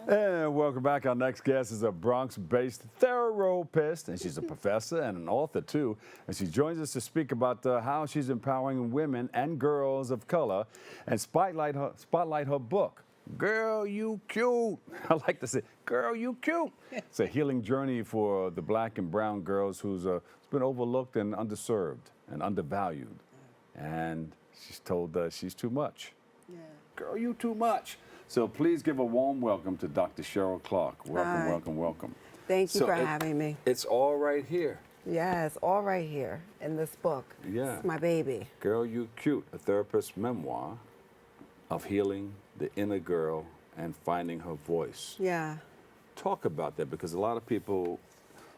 And welcome back. Our next guest is a Bronx-based therapist, and she's a professor and an author too. And she joins us to speak about how she's empowering women and girls of color, and spotlight her book, "Girl, You Cute." I like to say, "Girl, You Cute." It's a healing journey for the black and brown girls who's been overlooked and underserved and undervalued. And she's told she's too much. Yeah. Girl, you too much. So please give a warm welcome to Dr. Cheryl Clarke. Welcome, Hi. welcome, welcome. Thank you for having me. It's all right here. Yeah, it's all right here in this book. Yeah. It's my baby. Girl, You Cute, a therapist's memoir of healing the inner girl and finding her voice. Yeah. Talk about that, because a lot of people,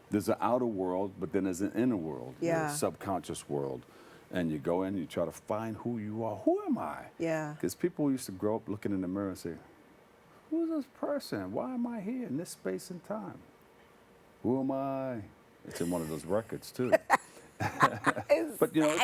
there's an outer world, but then there's an inner world, Yeah. a subconscious world. And you go in, you try to find who you are. Who am I? Yeah. Because people used to grow up looking in the mirror and say, who's this person? Why am I here in this space and time? Who am I? It's in one of those records, too. But, you know,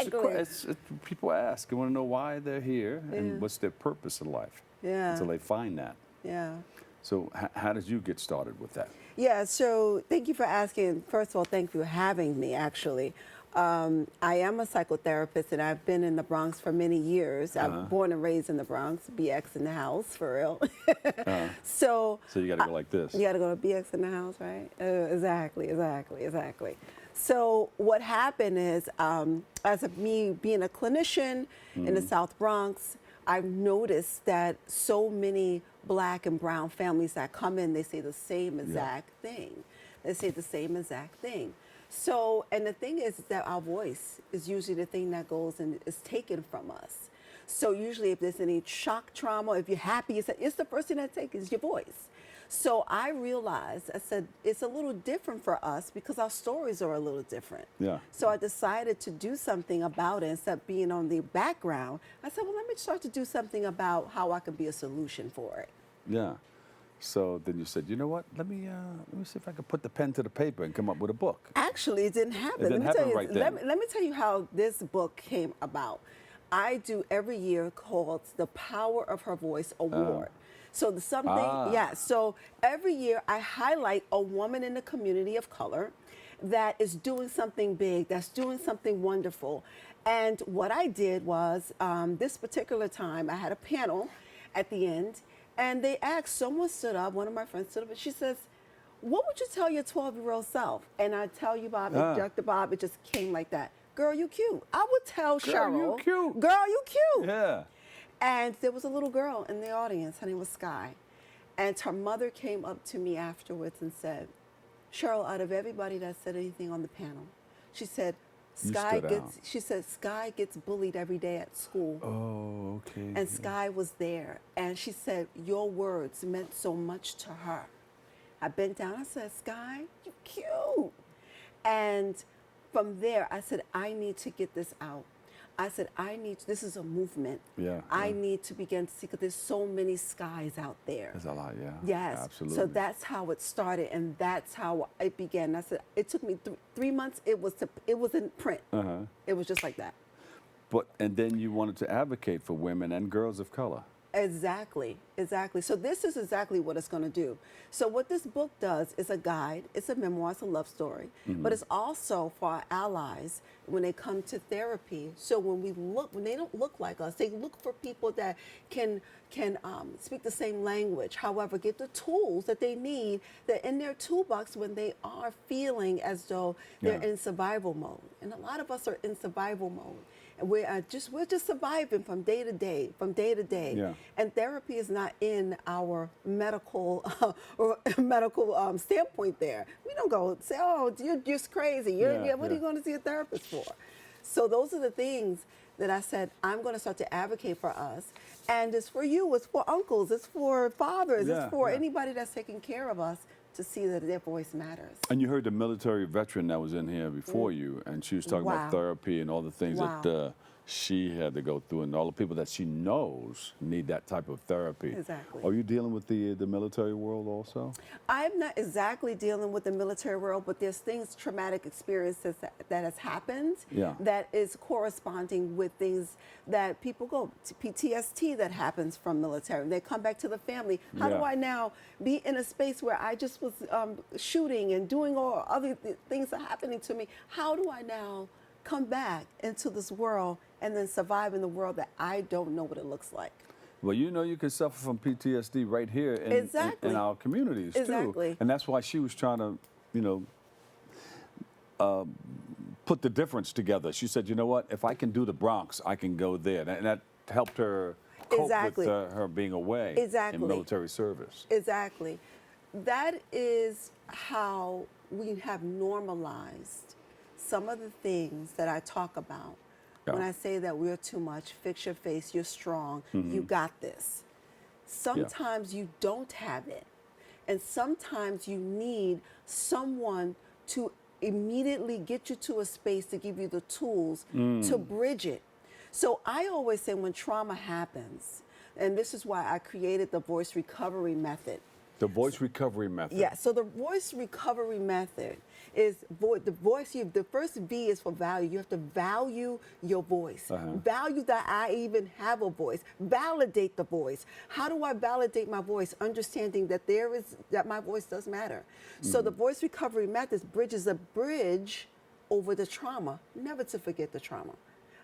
people ask. They want to know why they're here and what's their purpose in life. Yeah. Until they find that. Yeah. So how did you get started with that? Yeah, so thank you for asking. First of all, thank you for having me, actually. I am a psychotherapist, and I've been in the Bronx for many years. I'm born and raised in the Bronx, BX in the house, for real. So you got to go like this. You got to go to BX in the house, right? Exactly. So what happened is, as of me being a clinician in the South Bronx, I've noticed that so many black and brown families that come in, they say the same exact thing. They say the same exact thing. So, and the thing is that our voice is usually the thing that goes and is taken from us. So usually if there's any shock trauma, if you're happy, it's the first thing that takes is your voice. So I realized, I said, it's a little different for us because our stories are a little different. Yeah. So I decided to do something about it instead of being on the background. I said, well, let me start to do something about how I can be a solution for it. Yeah. So then you said, you know what? Let me see if I can put the pen to the paper and come up with a book. Actually, it didn't happen. It didn't happen right then. Let me tell you how this book came about. I do every year called the Power of Her Voice Award. So so every year I highlight a woman in the community of color that is doing something big, that's doing something wonderful. And what I did was, this particular time, I had a panel at the end, and they asked, someone stood up, one of my friends stood up, and she says, what would you tell your 12-year-old self? And I tell you, Bob, Dr. Bob, it just came like that. Girl, you cute. I would tell Cheryl. Girl, you cute. Girl, you cute. Yeah. And there was a little girl in the audience. Her name was Sky. And her mother came up to me afterwards and said, Cheryl, out of everybody that said anything on the panel, she said, Sky gets bullied every day at school. Oh, okay. And Sky was there. And she said, your words meant so much to her. I bent down, I said, Sky, you cute. And from there, I said, I need to get this out. I said, this is a movement. Yeah. I need to begin to see, because there's so many Skies out there. There's a lot, yeah. Yes. Absolutely. So that's how it started, and that's how it began. I said, it took me 3 months. It was in print. It was just like that. And then you wanted to advocate for women and girls of color. Exactly. So this is exactly what it's going to do. So what this book does is a guide. It's a memoir. It's a love story. But it's also for our allies when they come to therapy. So when they don't look like us, they look for people that can speak the same language. However, get the tools that they need that in their toolbox when they are feeling as though they're in survival mode. And a lot of us are in survival mode. And we're just surviving from day to day. Yeah. And therapy is not in our medical standpoint there. We don't go say, oh, you're just crazy. What are you going to see a therapist for? So those are the things that I said, I'm going to start to advocate for us. And it's for you, it's for uncles, it's for fathers, it's for anybody that's taking care of us, to see that their voice matters. And you heard the military veteran that was in here before you, and she was talking about therapy and all the things that she had to go through, and all the people that she knows need that type of therapy. Exactly. Are you dealing with the military world also? I'm not exactly dealing with the military world, but there's things, traumatic experiences that has happened Yeah. that is corresponding with things that people go to PTSD that happens from military. They come back to the family. How do Yeah. I now be in a space where I just was shooting and doing all other things that are happening to me? How do I now come back into this world and then survive in the world that I don't know what it looks like? Well, you know, you can suffer from PTSD right here in, Exactly. in our communities too. Exactly. And that's why she was trying to, you know, put the difference together. She said, you know what, if I can do the Bronx, I can go there. And that helped her cope Exactly. with her being away Exactly. in military service. Exactly. That is how we have normalized some of the things that I talk about. Yeah. When I say that we're too much, fix your face, you're strong, you got this. Sometimes you don't have it. And sometimes you need someone to immediately get you to a space to give you the tools to bridge it. So I always say when trauma happens, and this is why I created the voice recovery method. The voice recovery method. Yeah, so the voice recovery method is the first V is for value. You have to value your voice. Value that I even have a voice. Validate the voice. How do I validate my voice? Understanding that that my voice does matter. So the voice recovery method bridges a bridge over the trauma, never to forget the trauma.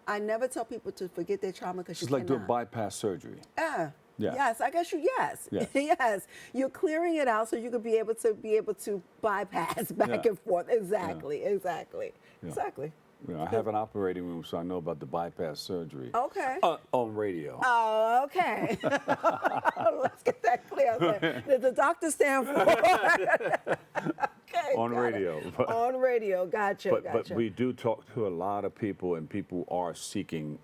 I never tell people to forget their trauma because you It's like cannot. doing bypass surgery. Yeah. Yeah. Yes, I guess yes. Yes. Yes. You're clearing it out so you could be able to bypass back Yeah. and forth. Exactly. Yeah. Exactly. Exactly. You know, I have an operating room, so I know about the bypass surgery. Okay. On radio. Oh, okay. Let's get that clear. Did the doctor stand for? Okay. On got it. radio. On radio. Gotcha. But gotcha. we do talk to a lot of people, and people are seeking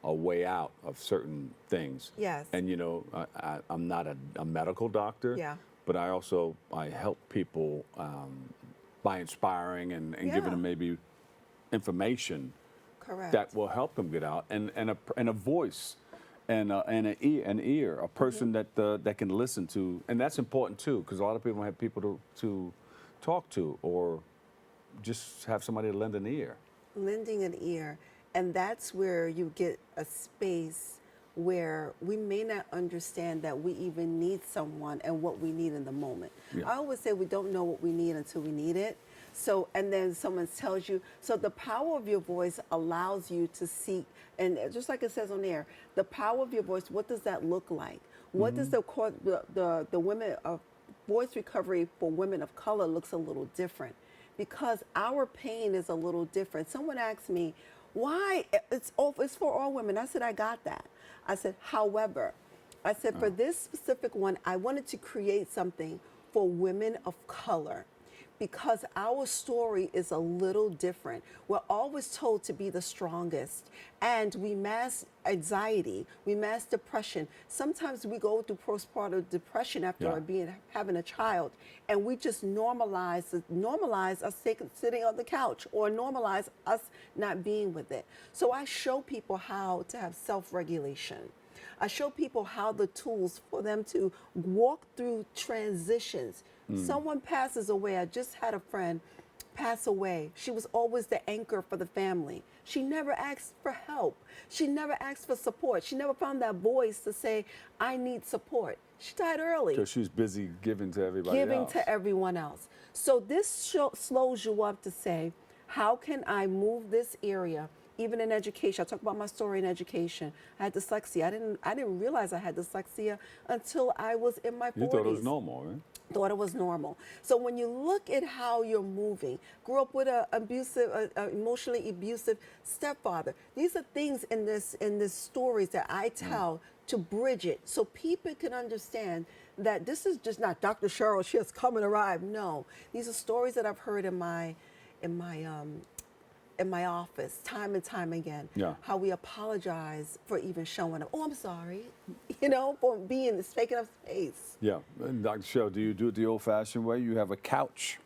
a way out of certain things. Yes. And you know, I'm not a medical doctor. Yeah. But I help people by inspiring and Yeah. giving them maybe information Correct. that will help them get out, and a voice, and an ear, a person that can listen to, and that's important too, because a lot of people don't have people to talk to, or just have somebody to lend an ear. Lending an ear. And that's where you get a space where we may not understand that we even need someone and what we need in the moment. Yeah. I always say we don't know what we need until we need it. So, and then someone tells you, so the power of your voice allows you to seek, and just like it says on there, the power of your voice, what does that look like? What does the women of voice recovery for women of color looks a little different, because our pain is a little different. Someone asked me, why it's for all women. I said, I got that. I said, however, I said, for this specific one, I wanted to create something for women of color, because our story is a little different. We're always told to be the strongest, and we mask anxiety, we mask depression. Sometimes we go through postpartum depression after having a child, and we just normalize us sitting on the couch, or normalize us not being with it. So I show people how to have self-regulation. I show people how the tools for them to walk through transitions. Someone passes away. I just had a friend pass away. She was always the anchor for the family. She never asked for help. She never asked for support. She never found that voice to say, I need support. She died early. Because she's busy giving to everybody Giving else. to everyone else. So this slows you up to say, how can I move this area? Even in education, I talk about my story in education. I had dyslexia. I didn't realize I had dyslexia until I was in my 40s. You thought it was normal, right? Thought it was normal. So when you look at how you're moving, grew up with an emotionally abusive stepfather. These are things in this stories that I tell to bridge it, so people can understand that this is just not Dr. Cheryl. She has come and arrived. No, these are stories that I've heard in my office time and time again. Yeah. How we apologize for even showing up. Oh, I'm sorry, for taking up space. Yeah. And Dr. Cheryl, do you do it the old-fashioned way? You have a couch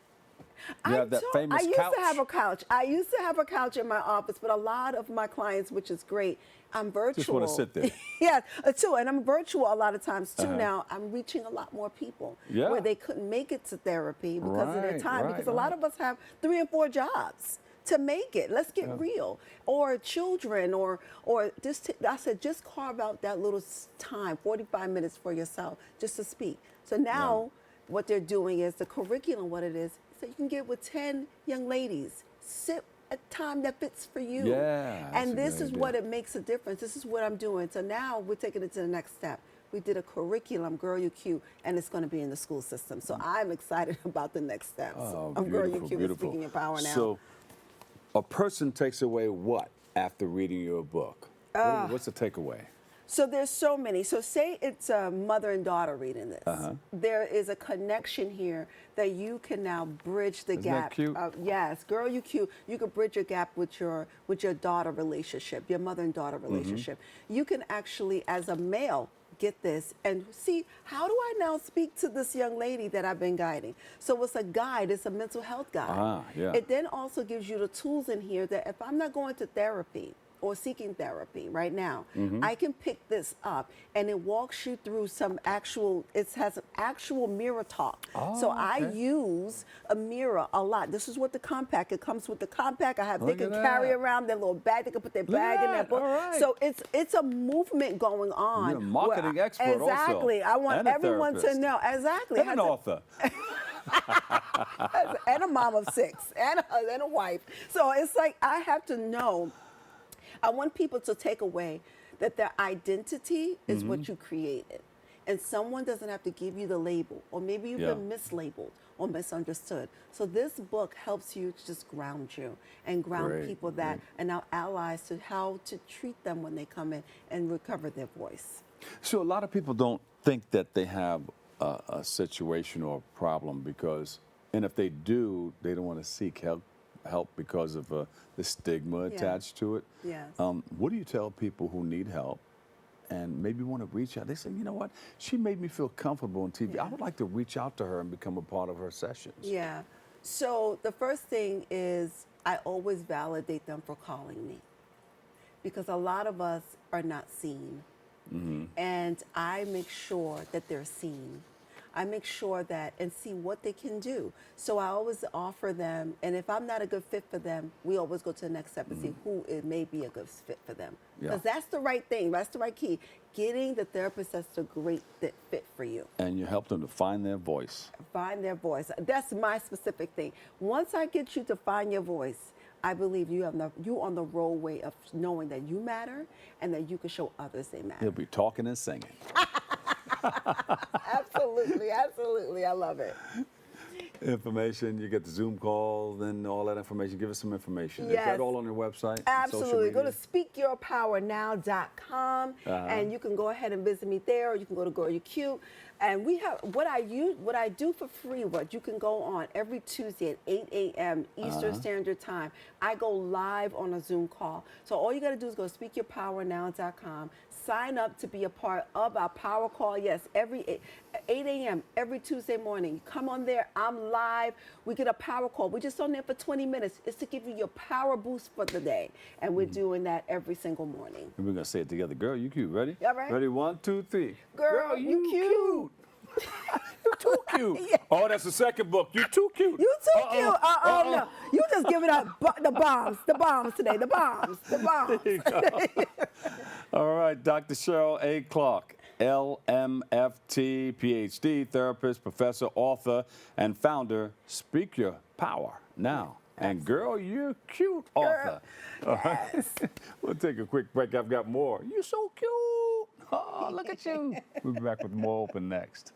You have that famous I used couch. to have a couch. I used to have a couch in my office, but a lot of my clients, which is great, I'm virtual. Just want to sit there. Yeah, too. And I'm virtual a lot of times too now. I'm reaching a lot more people Yeah. where they couldn't make it to therapy because of their Right, time. right, Because a lot of us have 3 and 4 jobs to make it. Let's get real. Or children, or just I said, just carve out that little time, 45 minutes for yourself, just to speak. So now what they're doing is the curriculum. What it is, so you can get with 10 young ladies, sit a time that fits for you. Yeah, that's a and this good is idea. what it makes a difference. This is what I'm doing. So now we're taking it to the next step. We did a curriculum, Girl You Cute, and it's going to be in the school system. So I'm excited about the next steps Oh, of Girl You beautiful, Cute and beautiful. Speaking Your Power now. So, a person takes away what after reading your book? What's the takeaway? So there's so many. So say it's a mother and daughter reading this. There is a connection here that you can now bridge the Isn't gap. that cute? Yes, Girl You Cute. You can bridge your gap with your daughter relationship, your mother and daughter relationship. You can actually, as a male, get this and see, how do I now speak to this young lady that I've been guiding? So it's a guide. It's a mental health guide. Yeah. It then also gives you the tools in here that if I'm not going to therapy or seeking therapy right now, I can pick this up and it walks you through some actual, it has an actual mirror talk. So I use a mirror a lot. This is what the compact, it comes with the compact. I have, they Look can at carry that. around their little bag, they can put their Look bag at in their that. book. All right. So it's a movement going on. You're a marketing where expert also, exactly. I want and a everyone to therapist. know. Exactly. And an author. And a mom of 6 and a wife. So it's like I have to know. I want people to take away that their identity is what you created. And someone doesn't have to give you the label, or maybe you've been mislabeled or misunderstood. So this book helps you to just ground you and ground Great, people that are now allies to how to treat them when they come in and recover their voice. So a lot of people don't think that they have a situation or a problem because, and if they do, they don't want to seek help because of the stigma attached to it. Yes. What do you tell people who need help and maybe want to reach out? They say, you know what, she made me feel comfortable on TV. I would like to reach out to her and become a part of her sessions. Yeah. So the first thing is I always validate them for calling me, because a lot of us are not seen. And I make sure that they're seen. I make sure that and see what they can do. So I always offer them, and if I'm not a good fit for them, we always go to the next step and see who it may be a good fit for them. Because that's the right thing. That's the right key. Getting the therapist that's the great fit for you. And you help them to find their voice. Find their voice. That's my specific thing. Once I get you to find your voice, I believe you on the roadway of knowing that you matter and that you can show others they matter. He'll be talking and singing. Absolutely, absolutely. I love it. Information, you get the Zoom call, then all that information. Give us some information. Is Yes. that all on your website? Absolutely. Go to Social media? speakyourpowernow.com and you can go ahead and visit me there, or you can go to Girl You Cute. And we have what I do for free, what you can go on every Tuesday at 8 a.m. Eastern Standard Time. I go live on a Zoom call. So all you got to do is go to speakyourpowernow.com, sign up to be a part of our power call. Yes, every 8 a.m. every Tuesday morning. You come on there, I'm live. We get a power call. We're just on there for 20 minutes. It's to give you your power boost for the day. And we're doing that every single morning. And we're going to say it together. Girl, you cute. Ready? All right. Ready? 1, 2, 3. Girl, you cute. You too cute. Oh, that's the second book. You too cute. You too cute. No. You just giving up the bombs today. The bombs. There you go. All right, Dr. Cheryl A. Clarke, LMFT, PhD, therapist, professor, author, and founder, Speak Your Power Now. And Girl, You're Cute, author. All right. We'll take a quick break. I've got more. You're so cute. Oh, look at you. We'll be back with more Open next.